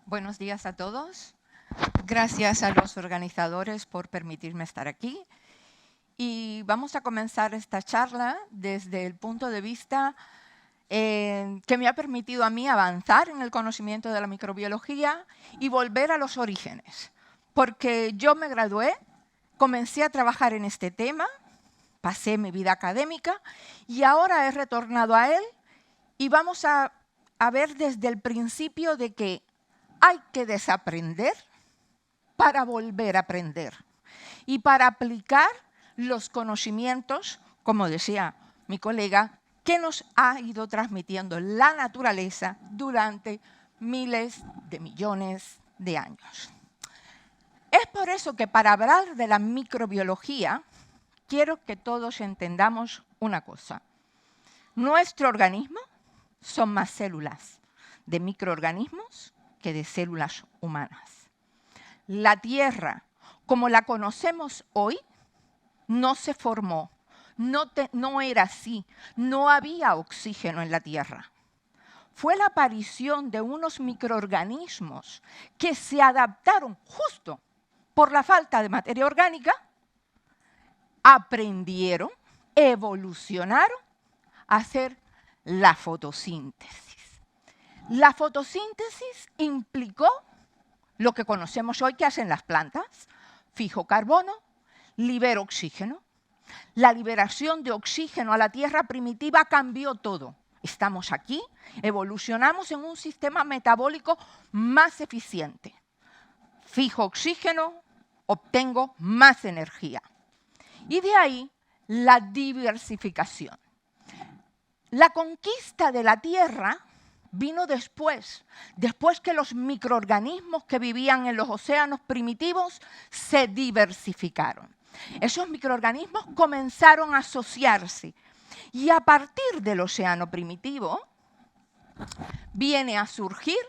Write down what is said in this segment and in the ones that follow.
Buenos días a todos. Gracias a los organizadores por permitirme estar aquí. Y vamos a comenzar esta charla desde el punto de vista que me ha permitido a mí avanzar en el conocimiento de la microbiología y volver a los orígenes. Porque yo me gradué, comencé a trabajar en este tema, pasé mi vida académica y ahora he retornado a él y vamos a ver desde el principio de que hay que desaprender para volver a aprender y para aplicar los conocimientos, como decía mi colega, que nos ha ido transmitiendo la naturaleza durante miles de millones de años. Es por eso que para hablar de la microbiología, quiero que todos entendamos una cosa. Nuestro organismo son más células de microorganismos que de células humanas. La Tierra, como la conocemos hoy, no se formó, no era así, no había oxígeno en la Tierra. Fue la aparición de unos microorganismos que se adaptaron justo por la falta de materia orgánica, aprendieron, evolucionaron a hacer la fotosíntesis. La fotosíntesis implicó lo que conocemos hoy que hacen las plantas. Fijo carbono, libero oxígeno. La liberación de oxígeno a la Tierra primitiva cambió todo. Estamos aquí, evolucionamos en un sistema metabólico más eficiente. Fijo oxígeno, obtengo más energía. Y de ahí la diversificación. La conquista de la Tierra vino después que los microorganismos que vivían en los océanos primitivos se diversificaron. Esos microorganismos comenzaron a asociarse y a partir del océano primitivo viene a surgir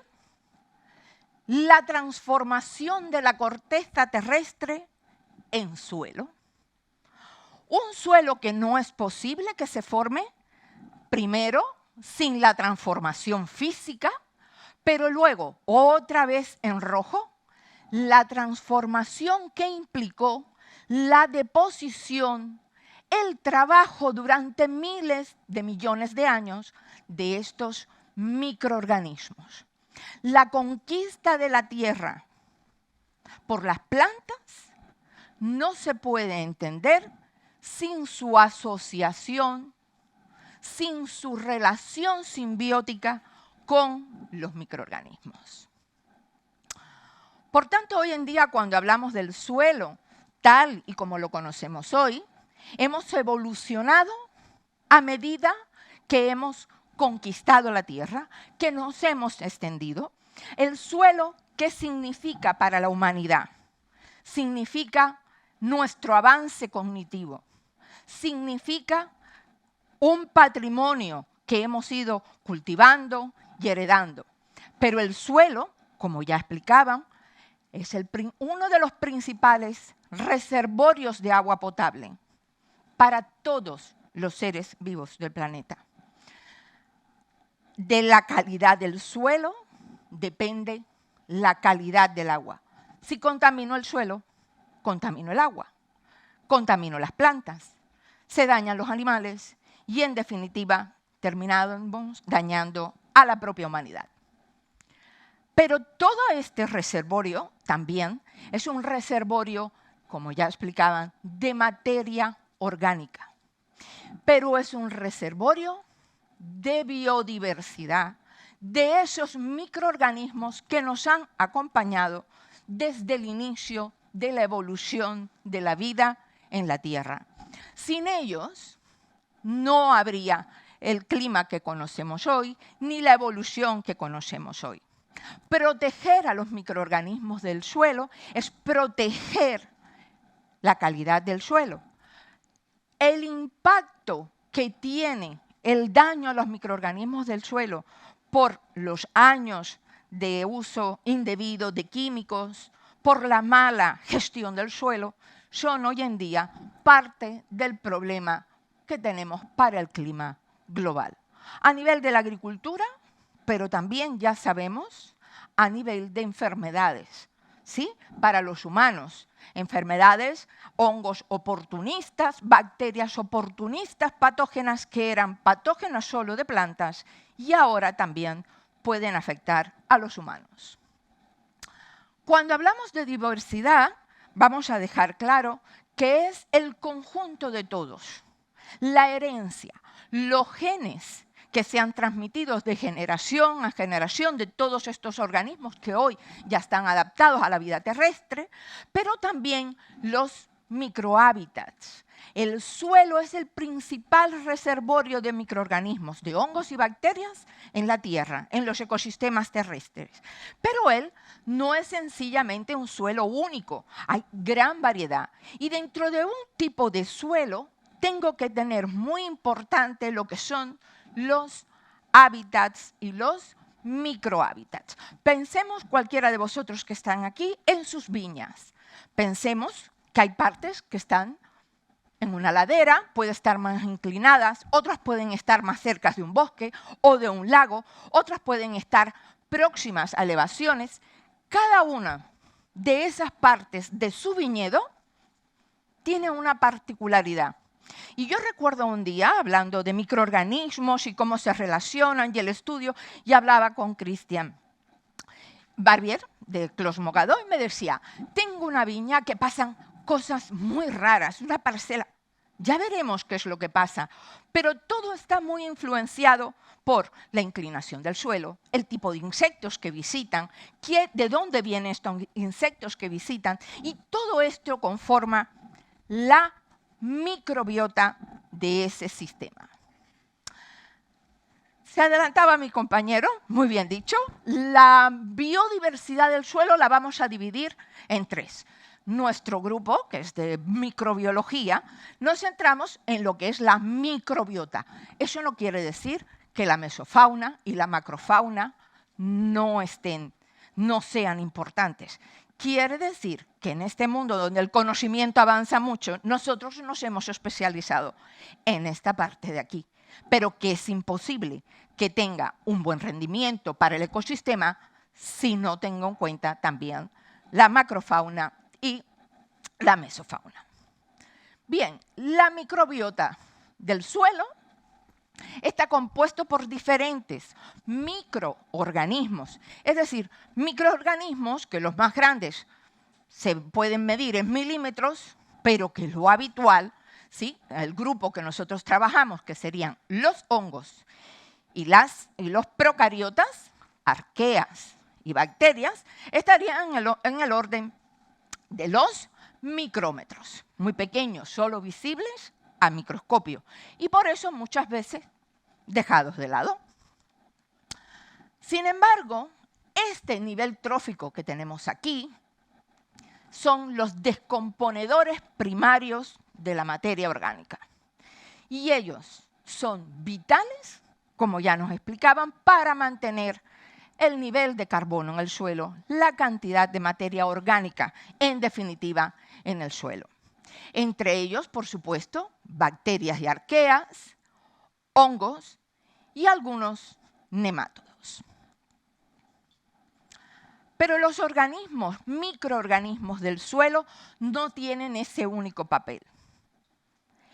la transformación de la corteza terrestre en suelo. Un suelo que no es posible que se forme primero sin la transformación física, pero luego, otra vez en rojo, la transformación que implicó la deposición, el trabajo durante miles de millones de años de estos microorganismos. La conquista de la Tierra por las plantas no se puede entender sin su asociación, sin su relación simbiótica con los microorganismos. Por tanto, hoy en día, cuando hablamos del suelo, tal y como lo conocemos hoy, hemos evolucionado a medida que hemos conquistado la Tierra, que nos hemos extendido. El suelo, ¿qué significa para la humanidad? Significa nuestro avance cognitivo, significa un patrimonio que hemos ido cultivando y heredando. Pero el suelo, como ya explicaban, es uno de los principales reservorios de agua potable para todos los seres vivos del planeta. De la calidad del suelo depende la calidad del agua. Si contamino el suelo, contamino el agua, contamino las plantas, se dañan los animales y, en definitiva, terminamos dañando a la propia humanidad. Pero todo este reservorio también es un reservorio, como ya explicaban, de materia orgánica. Pero es un reservorio de biodiversidad, de esos microorganismos que nos han acompañado desde el inicio de la evolución de la vida en la Tierra. Sin ellos, no habría el clima que conocemos hoy, ni la evolución que conocemos hoy. Proteger a los microorganismos del suelo es proteger la calidad del suelo. El impacto que tiene el daño a los microorganismos del suelo por los años de uso indebido de químicos, por la mala gestión del suelo, son hoy en día parte del problema que tenemos para el clima global. A nivel de la agricultura, pero también ya sabemos, a nivel de enfermedades, ¿sí? Para los humanos. Enfermedades, hongos oportunistas, bacterias oportunistas, patógenas que eran patógenas solo de plantas y ahora también pueden afectar a los humanos. Cuando hablamos de diversidad, vamos a dejar claro que es el conjunto de todos, la herencia, los genes que se han transmitido de generación a generación de todos estos organismos que hoy ya están adaptados a la vida terrestre, pero también los microhábitats. El suelo es el principal reservorio de microorganismos, de hongos y bacterias en la Tierra, en los ecosistemas terrestres. Pero él no es sencillamente un suelo único, hay gran variedad. Y dentro de un tipo de suelo tengo que tener muy importante lo que son los hábitats y los microhábitats. Pensemos, cualquiera de vosotros que están aquí, en sus viñas. Pensemos que hay partes que están en una ladera, pueden estar más inclinadas, otras pueden estar más cerca de un bosque o de un lago, otras pueden estar próximas a elevaciones. Cada una de esas partes de su viñedo tiene una particularidad. Y yo recuerdo un día, hablando de microorganismos y cómo se relacionan y el estudio, y hablaba con Christian Barbier de Clos-Mogado y me decía, tengo una viña que pasan cosas muy raras, una parcela. Ya veremos qué es lo que pasa, pero todo está muy influenciado por la inclinación del suelo, el tipo de insectos que visitan, de dónde vienen estos insectos que visitan, y todo esto conforma la microbiota de ese sistema. Se adelantaba mi compañero, muy bien dicho, la biodiversidad del suelo la vamos a dividir en tres. Nuestro grupo, que es de microbiología, nos centramos en lo que es la microbiota. Eso no quiere decir que la mesofauna y la macrofauna no sean importantes. Quiere decir que en este mundo donde el conocimiento avanza mucho, nosotros nos hemos especializado en esta parte de aquí, pero que es imposible que tenga un buen rendimiento para el ecosistema si no tengo en cuenta también la macrofauna y la mesofauna. Bien, la microbiota del suelo está compuesto por diferentes microorganismos, es decir, microorganismos que los más grandes se pueden medir en milímetros, pero que lo habitual, ¿sí? El grupo que nosotros trabajamos, que serían los hongos y los procariotas, arqueas y bacterias, estarían en el orden de los micrómetros, muy pequeños, solo visibles a microscopio, y por eso muchas veces dejados de lado. Sin embargo, este nivel trófico que tenemos aquí son los descomponedores primarios de la materia orgánica. Y ellos son vitales, como ya nos explicaban, para mantener el nivel de carbono en el suelo, la cantidad de materia orgánica, en definitiva, en el suelo. Entre ellos, por supuesto, bacterias y arqueas, hongos y algunos nemátodos. Pero los organismos, microorganismos del suelo, no tienen ese único papel.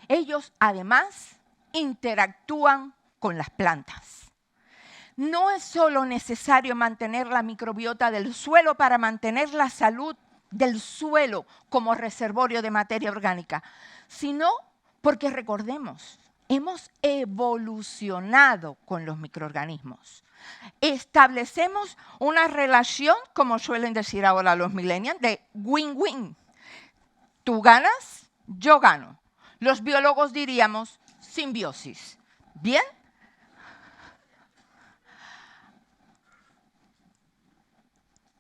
Ellos, además, interactúan con las plantas. No es solo necesario mantener la microbiota del suelo para mantener la salud del suelo como reservorio de materia orgánica, sino porque, recordemos, hemos evolucionado con los microorganismos. Establecemos una relación, como suelen decir ahora los millennials, de win-win. Tú ganas, yo gano. Los biólogos diríamos simbiosis. ¿Bien?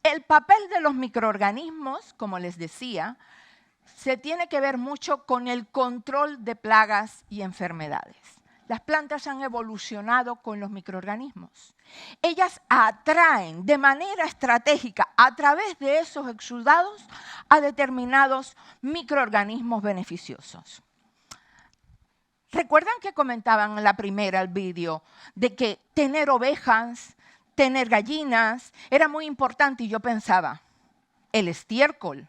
El papel de los microorganismos, como les decía, se tiene que ver mucho con el control de plagas y enfermedades. Las plantas han evolucionado con los microorganismos. Ellas atraen de manera estratégica a través de esos exudados a determinados microorganismos beneficiosos. ¿Recuerdan que comentaban en la primera el vídeo de que tener ovejas, tener gallinas, era muy importante y yo pensaba, el estiércol,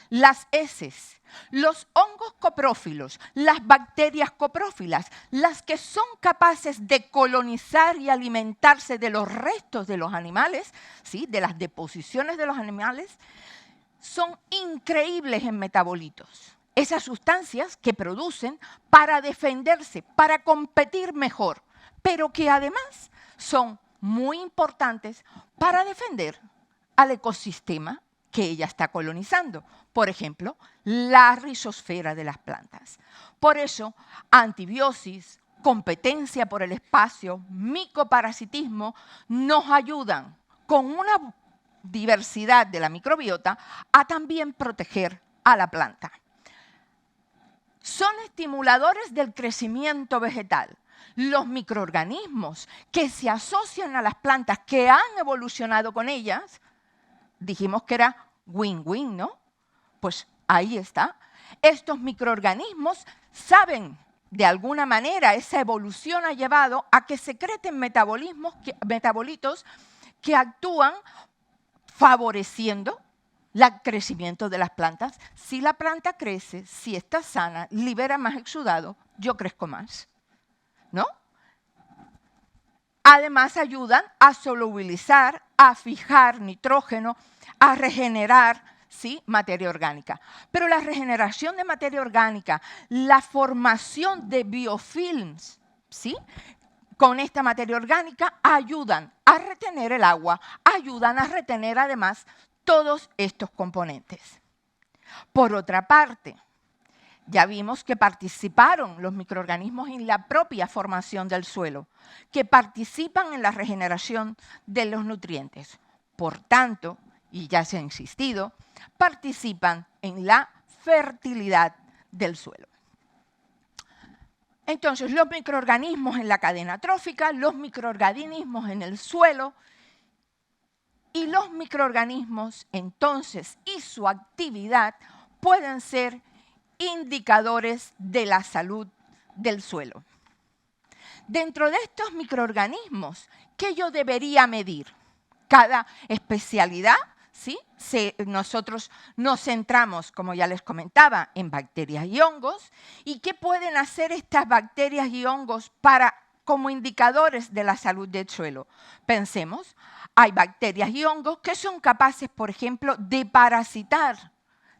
las heces, los hongos coprófilos, las bacterias coprófilas, las que son capaces de colonizar y alimentarse de los restos de los animales, ¿sí? De las deposiciones de los animales, son increíbles en metabolitos. Esas sustancias que producen para defenderse, para competir mejor, pero que además son muy importantes para defender al ecosistema que ella está colonizando. Por ejemplo, la rizosfera de las plantas. Por eso, antibiosis, competencia por el espacio, micoparasitismo, nos ayudan con una diversidad de la microbiota a también proteger a la planta. Son estimuladores del crecimiento vegetal. Los microorganismos que se asocian a las plantas, que han evolucionado con ellas, dijimos que era win-win, ¿no? Pues ahí está. Estos microorganismos saben, de alguna manera, esa evolución ha llevado a que secreten metabolitos que actúan favoreciendo el crecimiento de las plantas. Si la planta crece, si está sana, libera más exudado, yo crezco más, ¿no? Además ayudan a solubilizar, a fijar nitrógeno, a regenerar, ¿sí? Materia orgánica. Pero la regeneración de materia orgánica, la formación de biofilms, ¿sí? Con esta materia orgánica ayudan a retener el agua, ayudan a retener además todos estos componentes. Por otra parte, ya vimos que participaron los microorganismos en la propia formación del suelo, que participan en la regeneración de los nutrientes. Por tanto, y ya se ha insistido, participan en la fertilidad del suelo. Entonces, los microorganismos en la cadena trófica, los microorganismos en el suelo y los microorganismos, entonces, y su actividad pueden ser indicadores de la salud del suelo. Dentro de estos microorganismos, ¿qué yo debería medir? Cada especialidad, ¿sí? Nosotros nos centramos, como ya les comentaba, en bacterias y hongos. ¿Y qué pueden hacer estas bacterias y hongos como indicadores de la salud del suelo? Pensemos, hay bacterias y hongos que son capaces, por ejemplo, de parasitar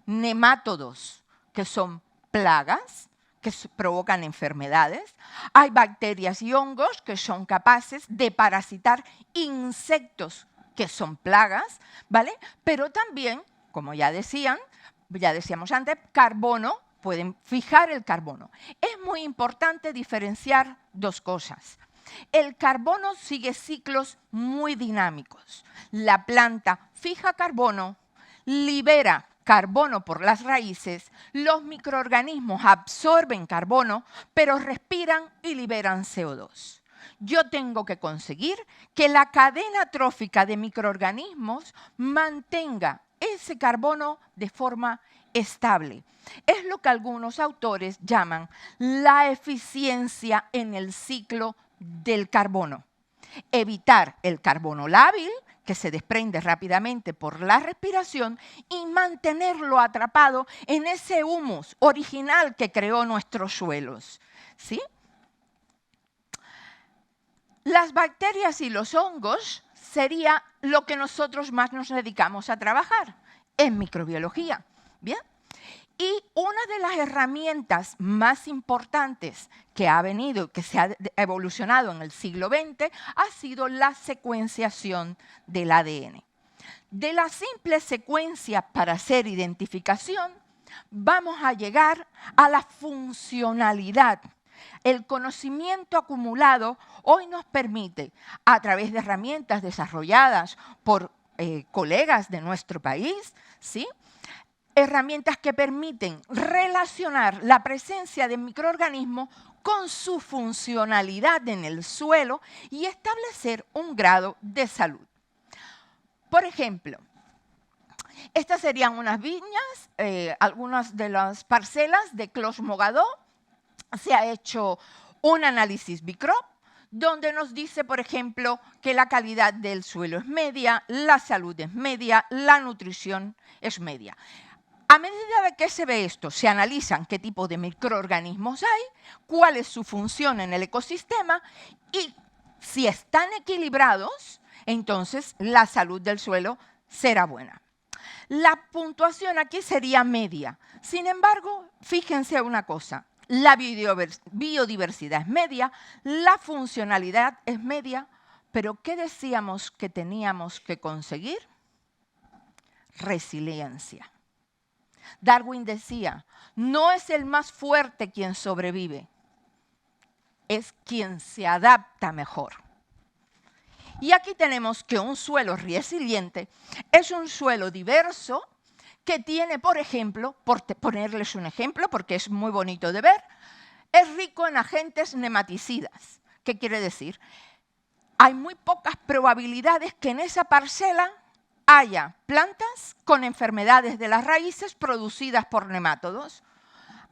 nemátodos, que son plagas, que provocan enfermedades. Hay bacterias y hongos que son capaces de parasitar insectos, que son plagas, ¿vale? Pero también, como ya decíamos antes, carbono, pueden fijar el carbono. Es muy importante diferenciar dos cosas. El carbono sigue ciclos muy dinámicos. La planta fija carbono, libera carbono por las raíces, los microorganismos absorben carbono, pero respiran y liberan CO2. Yo tengo que conseguir que la cadena trófica de microorganismos mantenga ese carbono de forma estable. Es lo que algunos autores llaman la eficiencia en el ciclo del carbono. Evitar el carbono lábil, que se desprende rápidamente por la respiración, y mantenerlo atrapado en ese humus original que creó nuestros suelos, ¿sí? Las bacterias y los hongos sería lo que nosotros más nos dedicamos a trabajar en microbiología, ¿bien? Y una de las herramientas más importantes que ha venido, que se ha evolucionado en el siglo XX, ha sido la secuenciación del ADN. De la simple secuencia para hacer identificación, vamos a llegar a la funcionalidad. El conocimiento acumulado hoy nos permite, a través de herramientas desarrolladas por colegas de nuestro país, ¿sí? Herramientas que permiten relacionar la presencia de microorganismos con su funcionalidad en el suelo y establecer un grado de salud. Por ejemplo, estas serían unas viñas, algunas de las parcelas de Clos Mogador. Se ha hecho un análisis Bicrop, donde nos dice, por ejemplo, que la calidad del suelo es media, la salud es media, la nutrición es media. A medida de que se ve esto, se analizan qué tipo de microorganismos hay, cuál es su función en el ecosistema y si están equilibrados, entonces la salud del suelo será buena. La puntuación aquí sería media. Sin embargo, fíjense una cosa, la biodiversidad es media, la funcionalidad es media, pero ¿qué decíamos que teníamos que conseguir? Resiliencia. Darwin decía, no es el más fuerte quien sobrevive, es quien se adapta mejor. Y aquí tenemos que un suelo resiliente es un suelo diverso que tiene, por ejemplo, por ponerles un ejemplo, porque es muy bonito de ver, es rico en agentes nematicidas. ¿Qué quiere decir? Hay muy pocas probabilidades que en esa parcela haya plantas con enfermedades de las raíces producidas por nemátodos.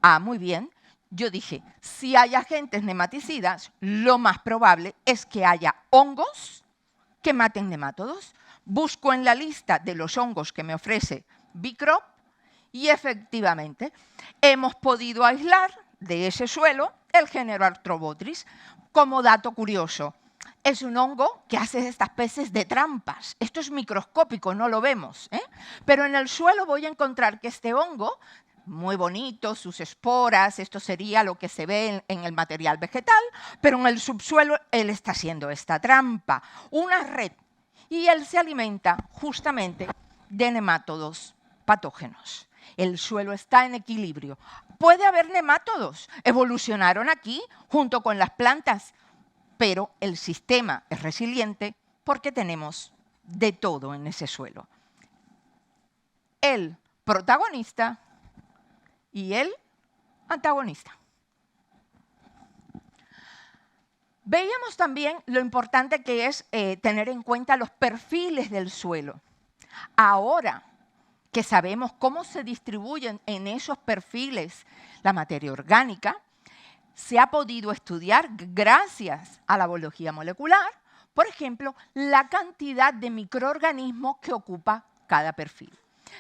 Ah, muy bien. Yo dije, si hay agentes nematicidas, lo más probable es que haya hongos que maten nemátodos. Busco en la lista de los hongos que me ofrece Bicrop y efectivamente hemos podido aislar de ese suelo el género Arthrobotrys. Como dato curioso, es un hongo que hace estas especies de trampas. Esto es microscópico, no lo vemos, ¿eh? Pero en el suelo voy a encontrar que este hongo, muy bonito, sus esporas, esto sería lo que se ve en el material vegetal, pero en el subsuelo él está haciendo esta trampa, una red, y él se alimenta justamente de nemátodos patógenos. El suelo está en equilibrio. Puede haber nemátodos, evolucionaron aquí junto con las plantas, pero el sistema es resiliente porque tenemos de todo en ese suelo. El protagonista y el antagonista. Veíamos también lo importante que es tener en cuenta los perfiles del suelo. Ahora que sabemos cómo se distribuyen en esos perfiles la materia orgánica, se ha podido estudiar, gracias a la biología molecular, por ejemplo, la cantidad de microorganismos que ocupa cada perfil.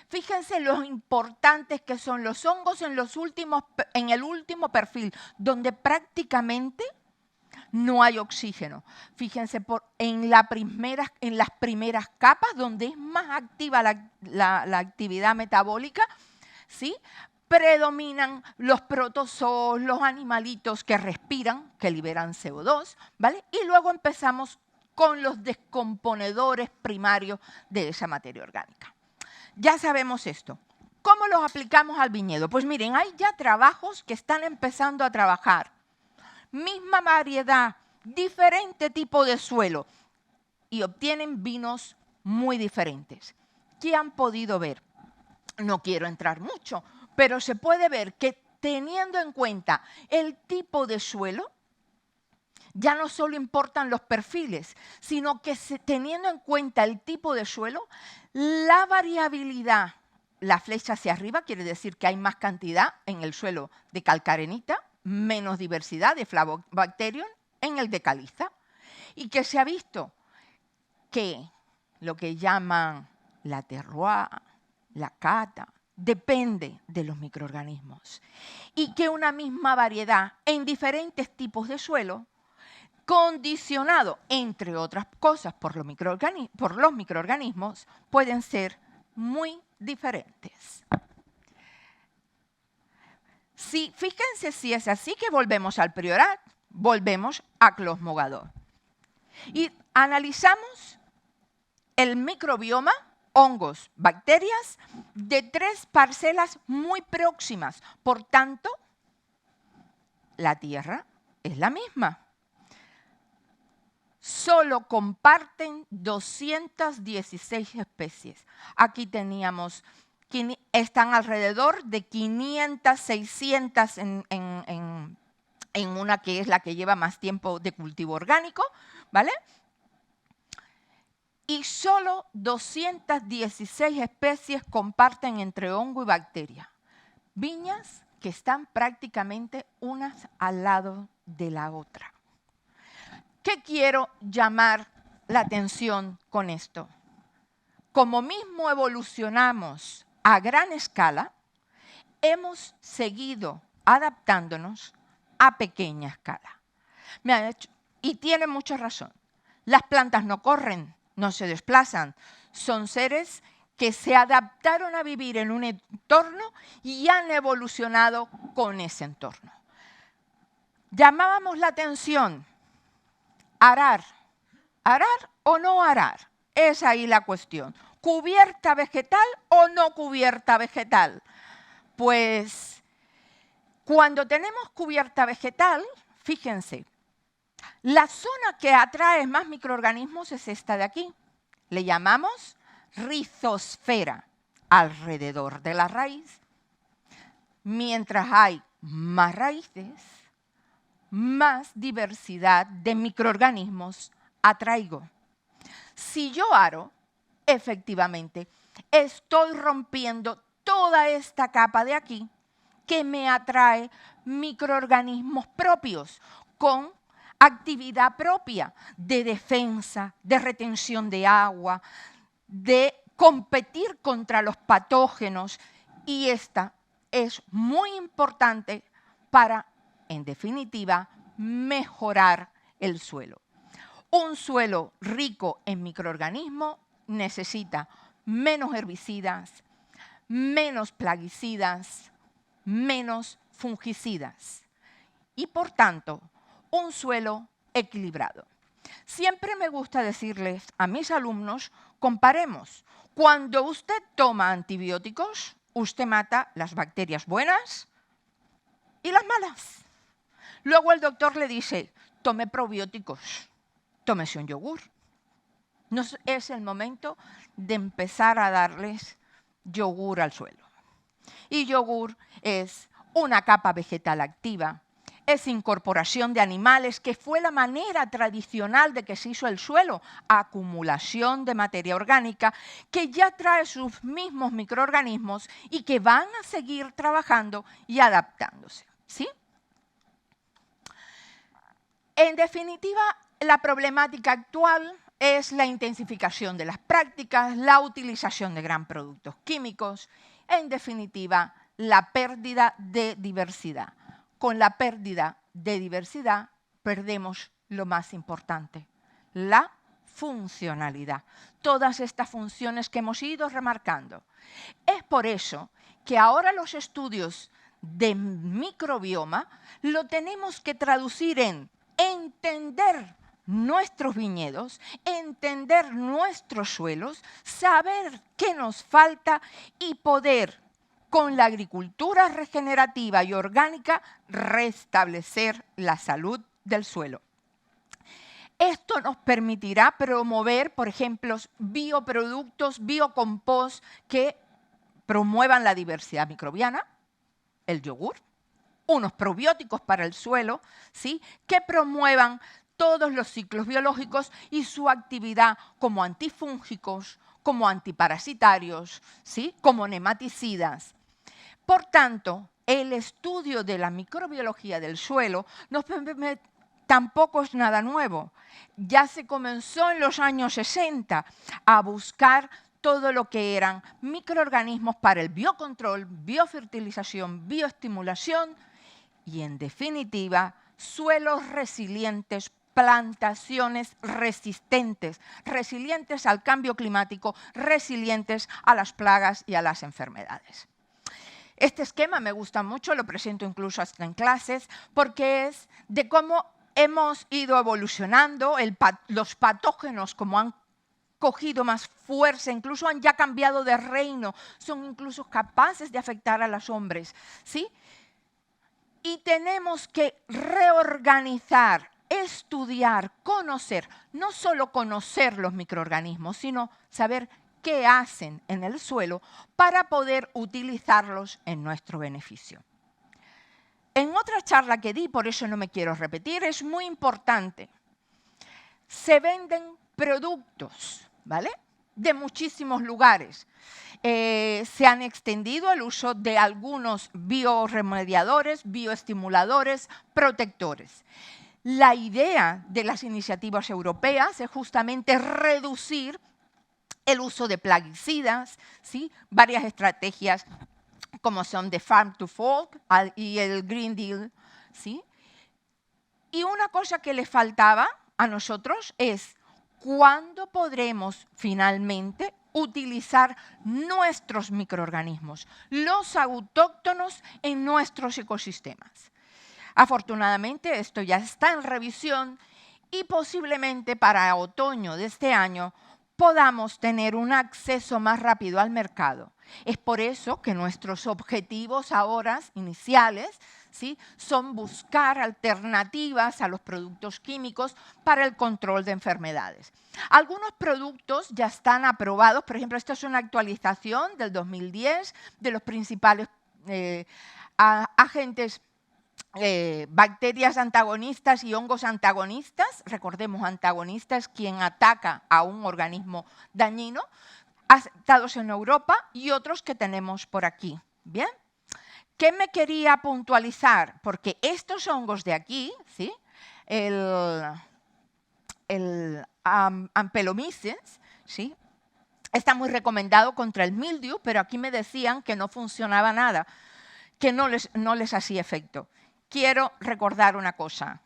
Fíjense lo importantes que son los hongos en el último perfil, donde prácticamente no hay oxígeno. Fíjense en las primeras capas, donde es más activa la actividad metabólica, ¿sí? Predominan los protozoos, los animalitos que respiran, que liberan CO2, ¿vale? Y luego empezamos con los descomponedores primarios de esa materia orgánica. Ya sabemos esto. ¿Cómo los aplicamos al viñedo? Pues miren, hay ya trabajos que están empezando a trabajar. Misma variedad, diferente tipo de suelo y obtienen vinos muy diferentes. ¿Qué han podido ver? No quiero entrar mucho, pero se puede ver que teniendo en cuenta el tipo de suelo, ya no solo importan los perfiles, sino que teniendo en cuenta el tipo de suelo, la variabilidad, la flecha hacia arriba quiere decir que hay más cantidad en el suelo de calcarenita, menos diversidad de Flavobacterium en el de caliza. Y que se ha visto que lo que llaman la terroir, la cata, depende de los microorganismos. Y que una misma variedad en diferentes tipos de suelo, condicionado, entre otras cosas, por los microorganismos, pueden ser muy diferentes. Fíjense si es así que volvemos al Priorat, volvemos a Closmogador. Y analizamos el microbioma, hongos, bacterias, de 3 parcelas muy próximas. Por tanto, la Tierra es la misma. Solo comparten 216 especies. Aquí teníamos, están alrededor de 500, 600 en una que es la que lleva más tiempo de cultivo orgánico, ¿vale? Y solo 216 especies comparten entre hongo y bacteria. Viñas que están prácticamente unas al lado de la otra. ¿Qué quiero llamar la atención con esto? Como mismo evolucionamos a gran escala, hemos seguido adaptándonos a pequeña escala. Y tiene mucha razón. Las plantas no corren, no se desplazan. Son seres que se adaptaron a vivir en un entorno y han evolucionado con ese entorno. Llamábamos la atención, arar. ¿Arar o no arar? Es ahí la cuestión. ¿Cubierta vegetal o no cubierta vegetal? Pues cuando tenemos cubierta vegetal, fíjense, la zona que atrae más microorganismos es esta de aquí. Le llamamos rizosfera, alrededor de la raíz. Mientras hay más raíces, más diversidad de microorganismos atraigo. Si yo aro, efectivamente, estoy rompiendo toda esta capa de aquí que me atrae microorganismos propios con actividad propia de defensa, de retención de agua, de competir contra los patógenos. Y esta es muy importante para, en definitiva, mejorar el suelo. Un suelo rico en microorganismos necesita menos herbicidas, menos plaguicidas, menos fungicidas y, por tanto, un suelo equilibrado. Siempre me gusta decirles a mis alumnos, comparemos. Cuando usted toma antibióticos, usted mata las bacterias buenas y las malas. Luego el doctor le dice, tome probióticos, tómese un yogur. No es el momento de empezar a darles yogur al suelo. Y yogur es una capa vegetal activa, es incorporación de animales, que fue la manera tradicional de que se hizo el suelo, acumulación de materia orgánica, que ya trae sus mismos microorganismos y que van a seguir trabajando y adaptándose, ¿sí? En definitiva, la problemática actual es la intensificación de las prácticas, la utilización de gran productos químicos, en definitiva, la pérdida de diversidad. Con la pérdida de diversidad perdemos lo más importante, la funcionalidad. Todas estas funciones que hemos ido remarcando. Es por eso que ahora los estudios de microbioma lo tenemos que traducir en entender nuestros viñedos, entender nuestros suelos, saber qué nos falta y poder, con la agricultura regenerativa y orgánica, restablecer la salud del suelo. Esto nos permitirá promover, por ejemplo, bioproductos, biocompost que promuevan la diversidad microbiana, el yogur, unos probióticos para el suelo, ¿sí?, que promuevan todos los ciclos biológicos y su actividad como antifúngicos, como antiparasitarios, ¿sí?, como nematicidas. Por tanto, el estudio de la microbiología del suelo tampoco es nada nuevo. Ya se comenzó en los años 60 a buscar todo lo que eran microorganismos para el biocontrol, biofertilización, bioestimulación y, en definitiva, suelos resilientes, plantaciones resistentes, resilientes al cambio climático, resilientes a las plagas y a las enfermedades. Este esquema me gusta mucho, lo presento incluso hasta en clases, porque es de cómo hemos ido evolucionando, los patógenos como han cogido más fuerza, incluso han ya cambiado de reino, son incluso capaces de afectar a los hombres, ¿sí? Y tenemos que reorganizar, estudiar, conocer, no solo conocer los microorganismos, sino saber qué hacen en el suelo para poder utilizarlos en nuestro beneficio. En otra charla que di, por eso no me quiero repetir, es muy importante. Se venden productos, ¿vale?, de muchísimos lugares. Se han extendido el uso de algunos bioremediadores, bioestimuladores, protectores. La idea de las iniciativas europeas es justamente reducir el uso de plaguicidas, ¿sí? Varias estrategias como son de Farm to Fork y el Green Deal, ¿sí? Y una cosa que le faltaba a nosotros es cuándo podremos finalmente utilizar nuestros microorganismos, los autóctonos en nuestros ecosistemas. Afortunadamente, esto ya está en revisión y posiblemente para otoño de este año podamos tener un acceso más rápido al mercado. Es por eso que nuestros objetivos ahora, iniciales, ¿sí?, son buscar alternativas a los productos químicos para el control de enfermedades. Algunos productos ya están aprobados, por ejemplo, esta es una actualización del 2010 de los principales agentes bacterias antagonistas y hongos antagonistas. Recordemos, antagonista es quien ataca a un organismo dañino, aceptados en Europa y otros que tenemos por aquí. ¿Bien? ¿Qué me quería puntualizar? Porque estos hongos de aquí, ¿sí?, el Ampelomyces, ¿sí?, está muy recomendado contra el mildew, pero aquí me decían que no funcionaba nada, que no les hacía efecto. Quiero recordar una cosa.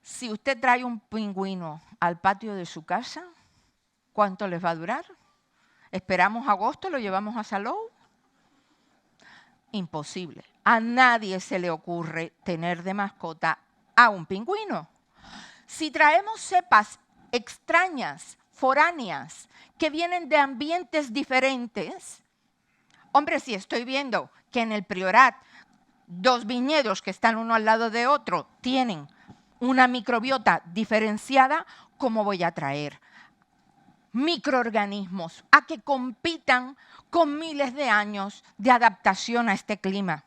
Si usted trae un pingüino al patio de su casa, ¿cuánto les va a durar? ¿Esperamos agosto, lo llevamos a Salou? Imposible. A nadie se le ocurre tener de mascota a un pingüino. Si traemos cepas extrañas, foráneas, que vienen de ambientes diferentes, hombre, si estoy viendo que en el Priorat 2 viñedos que están uno al lado de otro tienen una microbiota diferenciada, ¿cómo voy a traer microorganismos a que compitan con miles de años de adaptación a este clima,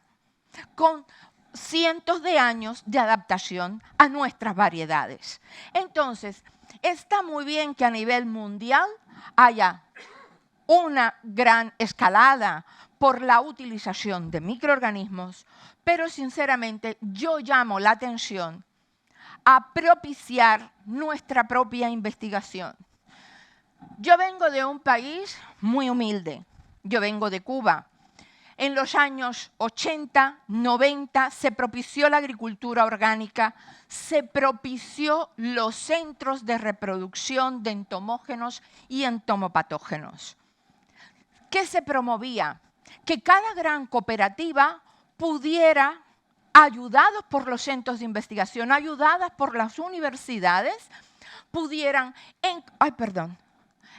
con cientos de años de adaptación a nuestras variedades? Entonces, está muy bien que a nivel mundial haya una gran escalada por la utilización de microorganismos, pero sinceramente yo llamo la atención a propiciar nuestra propia investigación. Yo vengo de un país muy humilde, yo vengo de Cuba. En los años 80, 90 se propició la agricultura orgánica, se propició los centros de reproducción de entomógenos y entomopatógenos. ¿Qué se promovía? Que cada gran cooperativa pudiera, ayudados por los centros de investigación, ayudadas por las universidades, pudieran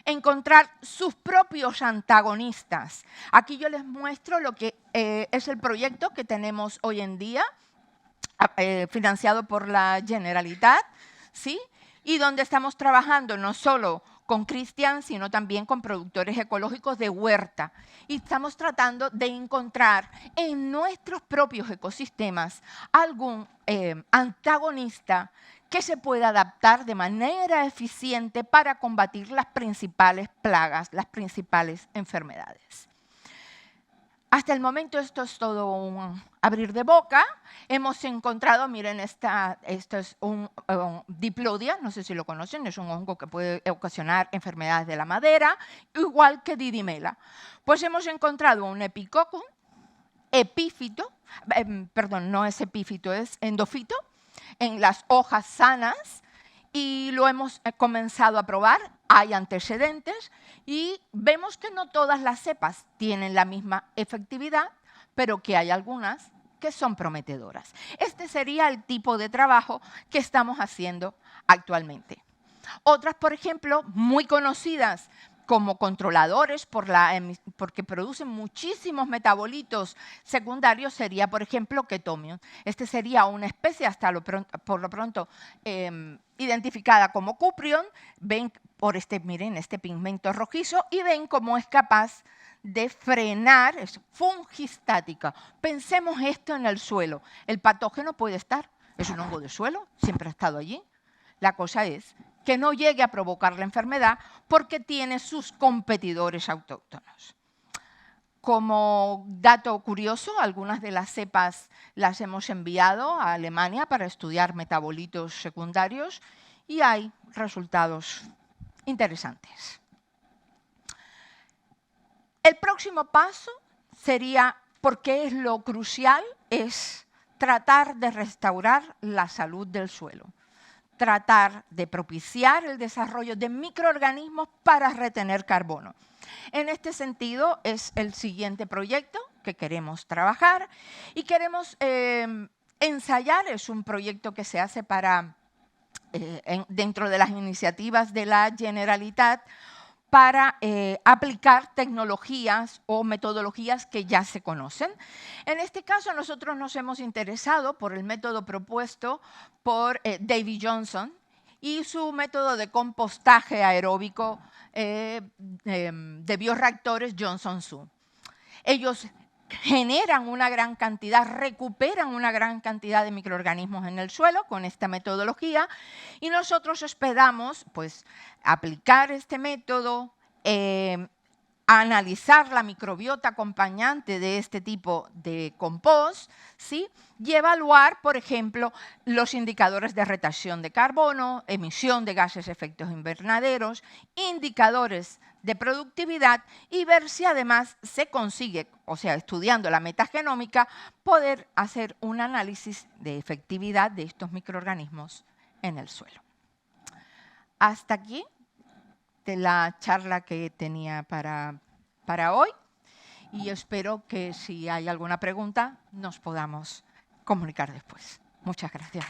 encontrar sus propios antagonistas. Aquí yo les muestro lo que es el proyecto que tenemos hoy en día, financiado por la Generalitat, ¿sí?, y donde estamos trabajando no solo con Cristian, sino también con productores ecológicos de huerta. Y estamos tratando de encontrar en nuestros propios ecosistemas algún antagonista que se pueda adaptar de manera eficiente para combatir las principales plagas, las principales enfermedades. Hasta el momento esto es todo un abrir de boca. Hemos encontrado, miren, esto es un Diplodia, no sé si lo conocen, es un hongo que puede ocasionar enfermedades de la madera, igual que Didymela. Pues hemos encontrado un Epicoccus epífito, perdón, no es epífito, es endofito, en las hojas sanas, y lo hemos comenzado a probar. Hay antecedentes y vemos que no todas las cepas tienen la misma efectividad, pero que hay algunas que son prometedoras. Este sería el tipo de trabajo que estamos haciendo actualmente. Otras, por ejemplo, muy conocidas como controladores porque producen muchísimos metabolitos secundarios, sería, por ejemplo, Chaetomium. Este sería una especie, por lo pronto, identificada como Cuprion. Ven por miren, este pigmento rojizo, y ven cómo es capaz de frenar, es fungistática. Pensemos esto en el suelo. El patógeno puede estar, es un hongo de suelo, siempre ha estado allí. La cosa es que no llegue a provocar la enfermedad porque tiene sus competidores autóctonos. Como dato curioso, algunas de las cepas las hemos enviado a Alemania para estudiar metabolitos secundarios y hay resultados interesantes. El próximo paso sería, porque es lo crucial, es tratar de restaurar la salud del suelo, tratar de propiciar el desarrollo de microorganismos para retener carbono. En este sentido es el siguiente proyecto que queremos trabajar y queremos ensayar. Es un proyecto que se hace dentro de las iniciativas de la Generalitat para aplicar tecnologías o metodologías que ya se conocen. En este caso, nosotros nos hemos interesado por el método propuesto por David Johnson y su método de compostaje aeróbico de bioreactores Johnson-Su. Ellos generan una gran cantidad, recuperan una gran cantidad de microorganismos en el suelo con esta metodología y nosotros esperamos pues, aplicar este método, analizar la microbiota acompañante de este tipo de compost, ¿sí? Y evaluar, por ejemplo, los indicadores de retención de carbono, emisión de gases efectos invernaderos, indicadores de productividad y ver si además se consigue, o sea, estudiando la metagenómica, poder hacer un análisis de efectividad de estos microorganismos en el suelo. Hasta aquí de la charla que tenía para hoy y espero que si hay alguna pregunta nos podamos comunicar después. Muchas gracias.